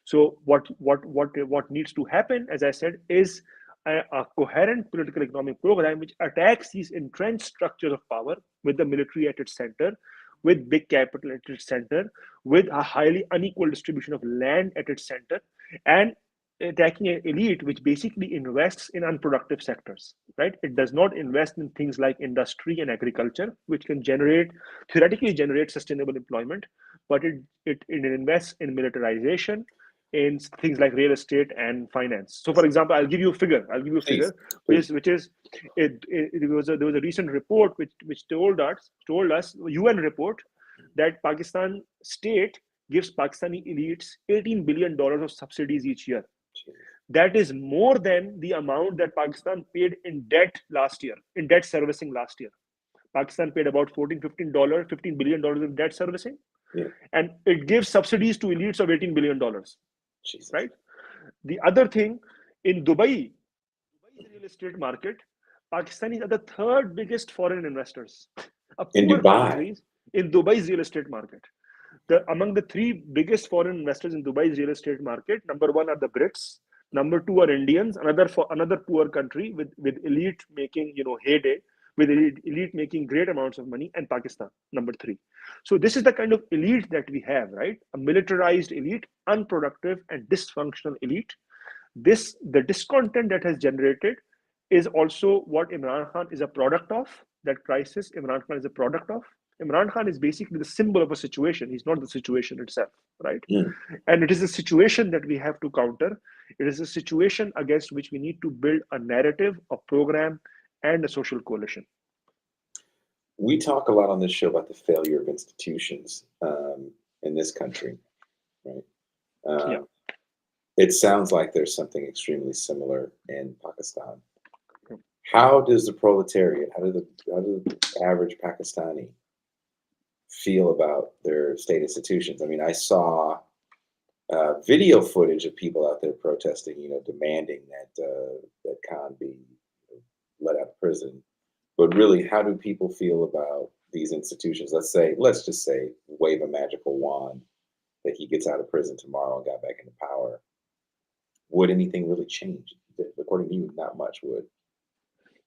So what needs to happen, as I said, is a coherent political economic program which attacks these entrenched structures of power with the military at its center, with big capital at its center, with a highly unequal distribution of land at its center, and attacking an elite which basically invests in unproductive sectors, right? It does not invest in things like industry and agriculture, which can theoretically generate sustainable employment, but it invests in militarization, in things like real estate and finance. So, for example, I'll give you a figure.
Please.
Which is there was a recent report which told us UN report that Pakistan state gives Pakistani elites $18 billion of subsidies each year. That is more than the amount that Pakistan paid in debt last year, in debt servicing last year. Pakistan paid about $15 billion in debt servicing, and it gives subsidies to elites of $18 billion.
Jesus.
Right? The other thing, in Dubai's real estate market, Pakistanis are the third biggest foreign investors.
In Dubai.
In Dubai's real estate market. Among the three biggest foreign investors in Dubai's real estate market, number one are the Brits, number two are Indians, another poor country with elite making heyday, with elite making great amounts of money, and Pakistan, number three. So this is the kind of elite that we have, right? A militarized elite, unproductive and dysfunctional elite. The discontent that has generated is also what Imran Khan is a product of. That crisis Imran Khan is a product of. Imran Khan is basically the symbol of a situation. He's not the situation itself, right? And it is a situation that we have to counter. It is a situation against which we need to build a narrative, a program, and a social coalition.
We talk a lot on this show about the failure of institutions in this country, right? It sounds like there's something extremely similar in Pakistan. How does the proletariat, how does the average Pakistani feel about their state institutions? I mean, I saw video footage of people out there protesting, demanding that Khan be let out of prison. But really, how do people feel about these institutions? Let's just say, wave a magical wand that he gets out of prison tomorrow and got back into power. Would anything really change? According to you, not much would.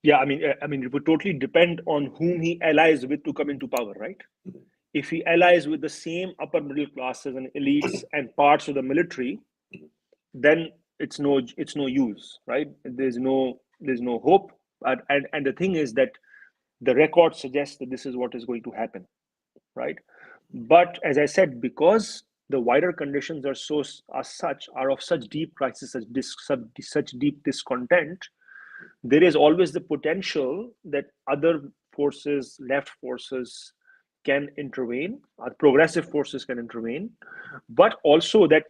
Yeah, I mean, it would totally depend on whom he allies with to come into power, right? Mm-hmm. If he allies with the same upper middle classes and elites and parts of the military, then it's no use, right? There's no hope. And the thing is that the record suggests that this is what is going to happen, right? But as I said, because the wider conditions are of such deep crisis, such deep discontent, there is always the potential that other forces, left forces, can intervene, progressive forces can intervene, but also that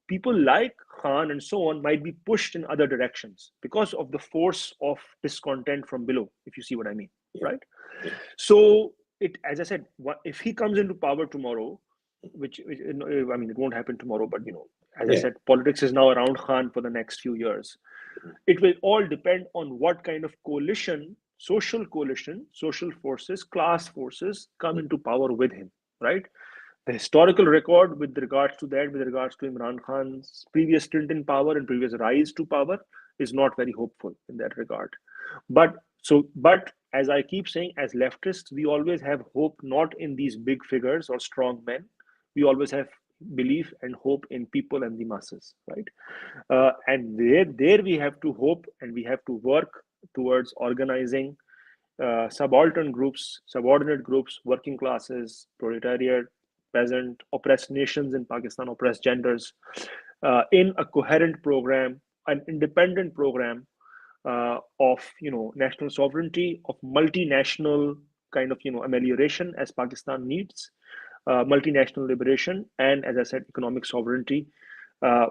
people like Khan and so on might be pushed in other directions because of the force of discontent from below, if you see what I mean, right? So as I said, if he comes into power tomorrow, which I mean, it won't happen tomorrow, but as I said, politics is now around Khan for the next few years. It will all depend on what kind of social forces, class forces come into power with him, right? The historical record with regards to Imran Khan's previous stint in power and previous rise to power is not very hopeful in that regard. But as I keep saying, as leftists, we always have hope not in these big figures or strong men. We always have belief and hope in people and the masses, right? And there we have to hope and we have to work towards organizing subaltern groups, subordinate groups, working classes, proletariat, peasant, oppressed nations in Pakistan, oppressed genders, in a coherent program, an independent program of national sovereignty, of multinational kind of amelioration as Pakistan needs, multinational liberation, and as I said, economic sovereignty,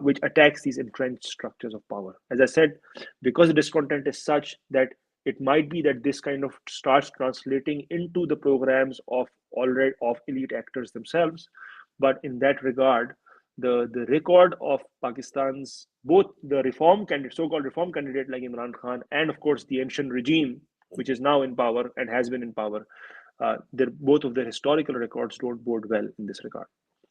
which attacks these entrenched structures of power. As I said, because the discontent is such that it might be that this kind of starts translating into the programs of elite actors themselves. But in that regard, the record of Pakistan's both the reform candidate, so-called reform candidate like Imran Khan, and of course the ancient regime, which is now in power and has been in power, both of their historical records don't bode well in this regard.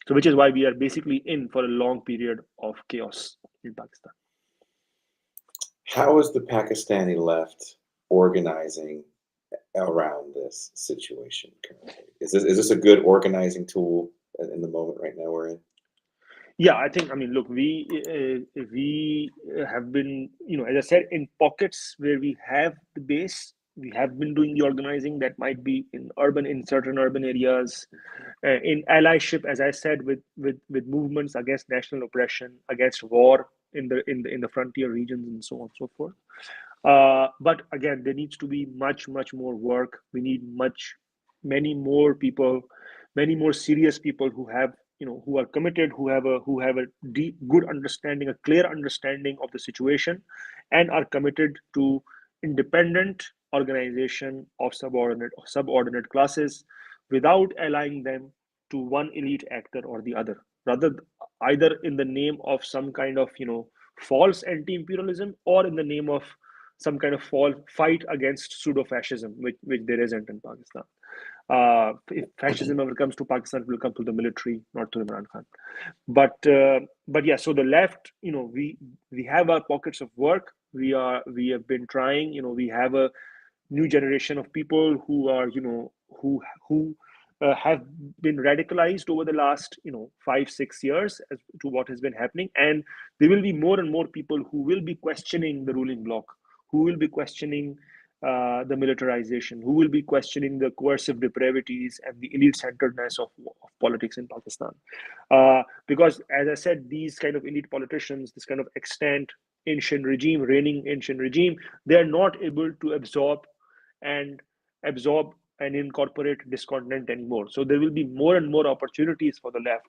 So, which is why we are basically in for a long period of chaos in Pakistan.
How is the Pakistani left organizing around this situation currently? Is this a good organizing tool in the moment right now we're in?
Yeah, I think. I mean, look, we have been, as I said, in pockets where we have the base. We have been doing the organizing that might be in certain urban areas, in allyship, as I said, with movements against national oppression, against war in the frontier regions, and so on and so forth. But again, there needs to be much more work. We need many more people, many more serious people who have who are committed, who have a deep, good understanding, a clear understanding of the situation, and are committed to independent organization of subordinate classes, without allying them to one elite actor or the other, rather either in the name of some kind of false anti-imperialism, or in the name of some kind of fight against pseudo-fascism, which there isn't in Pakistan. If fascism ever comes to Pakistan, it will come to the military, not to Imran Khan. But yeah, so the left, we have our pockets of work. We have been trying. We have a new generation of people who are who have been radicalized over the last 5-6 years as to what has been happening, and there will be more and more people who will be questioning the ruling bloc, who will be questioning the militarization, who will be questioning the coercive depravities and the elite-centeredness of politics in Pakistan. Because, as I said, these kind of elite politicians, this kind of extant reigning ancient regime, they are not able to absorb and incorporate discontent anymore. So there will be more and more opportunities for the left,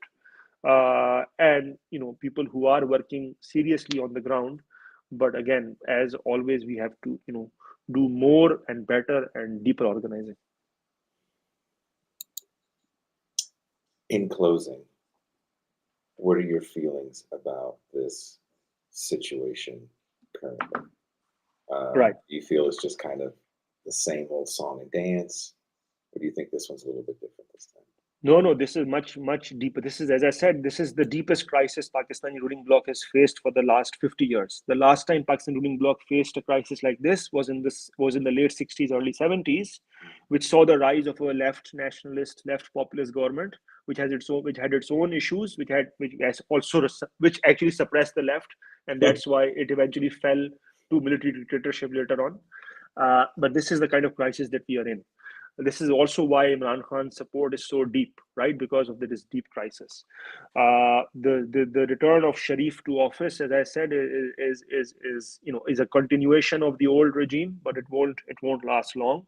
and people who are working seriously on the ground. But again, as always, we have to do more and better and deeper organizing.
In closing, what are your feelings about this situation currently?
Right.
Do you feel it's just kind of the same old song and dance, or do you think this one's a little bit different this time?
No, this is much deeper. This is, as I said, this is the deepest crisis Pakistani ruling bloc has faced for the last 50 years. The last time Pakistani ruling bloc faced a crisis like this was in the late 60s, early 70s, which saw the rise of a left nationalist, left populist government, which had its own issues, which actually suppressed the left, and that's why it eventually fell to military dictatorship later on. But this is the kind of crisis that we are in. This is also why Imran Khan's support is so deep, right? Because of this deep crisis. The return of Sharif to office, as I said, is a continuation of the old regime, but it won't last long.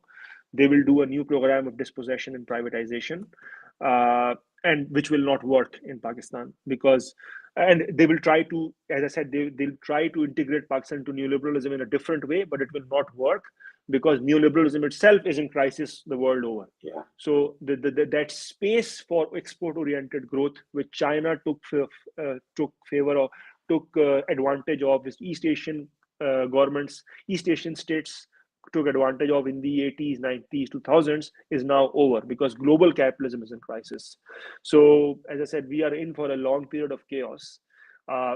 They will do a new program of dispossession and privatization, and which will not work in Pakistan and they will try to, as I said, they'll try to integrate Pakistan to neoliberalism in a different way, but it will not work because neoliberalism itself is in crisis the world over.
Yeah.
So that space for export-oriented growth, which China took advantage of, with East Asian governments, East Asian states took advantage of in the 80s, 90s, 2000s, is now over because global capitalism is in crisis. So, as I said, we are in for a long period of chaos,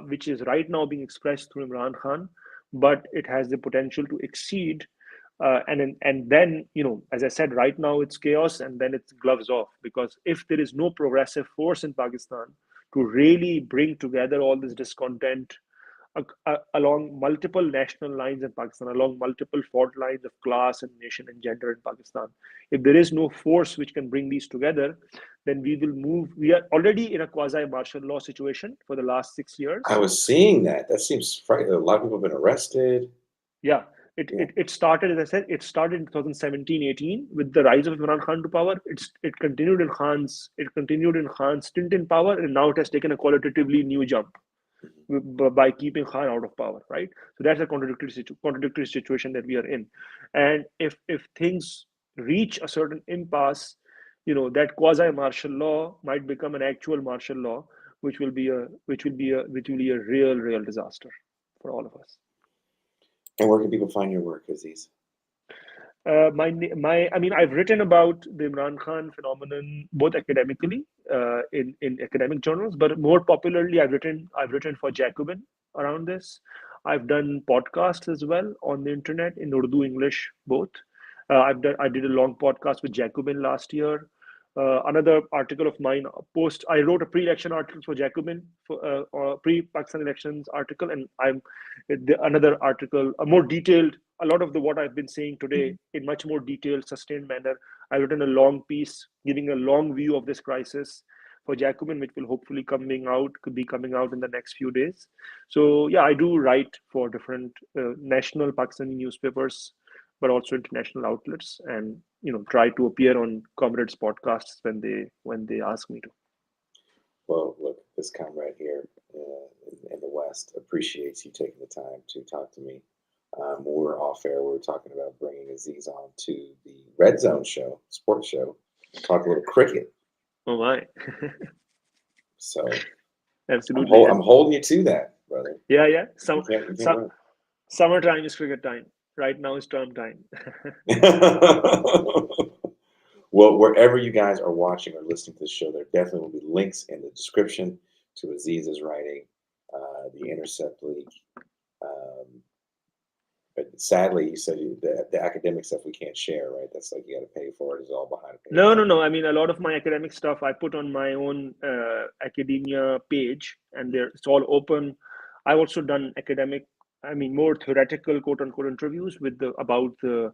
which is right now being expressed through Imran Khan. but it has the potential to exceed. And then, as I said, right now it's chaos, and then it's gloves off, because if there is no progressive force in Pakistan to really bring together all this discontent along multiple national lines in Pakistan, along multiple fault lines of class and nation and gender in Pakistan. If there is no force which can bring these together, then we will move. We are already in a quasi martial law situation for the last 6 years.
I was seeing that. That seems frightening. A lot of people have been arrested.
Yeah,
Yeah.
it started, as I said, it started in 2017-18 with the rise of Imran Khan to power. It continued in Khan's stint in power, and now it has taken a qualitatively new jump by keeping Khan out of power, right? So that's a contradictory situation that we are in. And if things reach a certain impasse, that quasi martial law might become an actual martial law, which will be a real disaster for all of us.
And where can people find your work, Aziz?
I mean, I've written about the Imran Khan phenomenon both academically, in academic journals, but more popularly, I've written for Jacobin around this. I've done podcasts as well on the internet in Urdu, English, both. I did a long podcast with Jacobin last year. Another article of mine, I wrote a pre-election article for Jacobin, for pre-Pakistan elections article, and another article, a more detailed, a lot of what I've been saying today in much more detailed, sustained manner. I've written a long piece giving a long view of this crisis for Jacobin, which will hopefully could be coming out in the next few days. So yeah, I do write for different national Pakistani newspapers, but also international outlets, and try to appear on comrades podcasts when they ask me to.
Well, look, this comrade here in the West appreciates you taking the time to talk to me. When we were off air, we were talking about bringing Aziz on to the Red Zone show, sports show, talk a little cricket.
Oh my.
So
Absolutely.
I'm holding you to that, brother.
Yeah.
You can't run.
Summertime is cricket time. Right now is term time.
Well, wherever you guys are watching or listening to the show, there definitely will be links in the description to Aziz's writing, the Intercept League. But sadly, you said the academic stuff we can't share, right? That's like you got to pay for it. It's all behind a
No,
paywall.
no, no. I mean, a lot of my academic stuff I put on my own academia page, and it's all open. I've also done more theoretical, quote unquote, interviews about the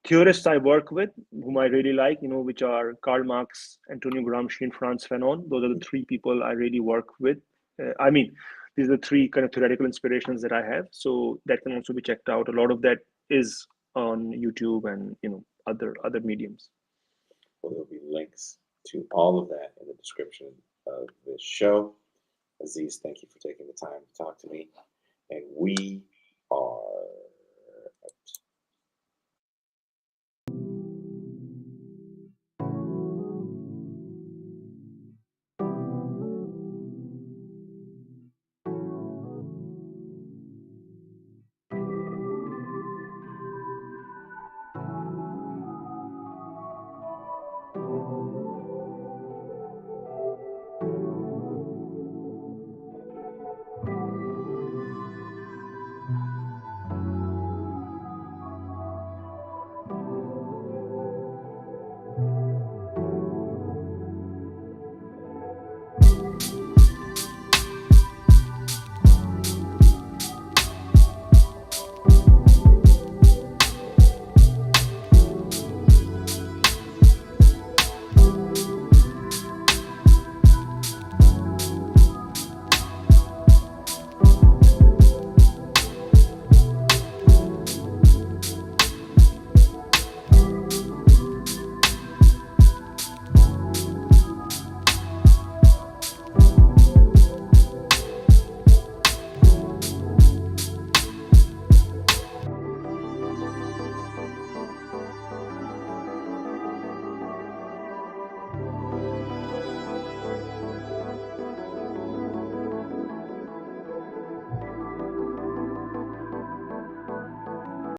theorists I work with, whom I really like, which are Karl Marx, Antonio Gramsci, and Franz Fanon. Those are the three people I really work with. These are the three kind of theoretical inspirations that I have. So that can also be checked out. A lot of that is on YouTube and other mediums.
Well, there'll be links to all of that in the description of this show. Aziz, thank you for taking the time to talk to me. And we are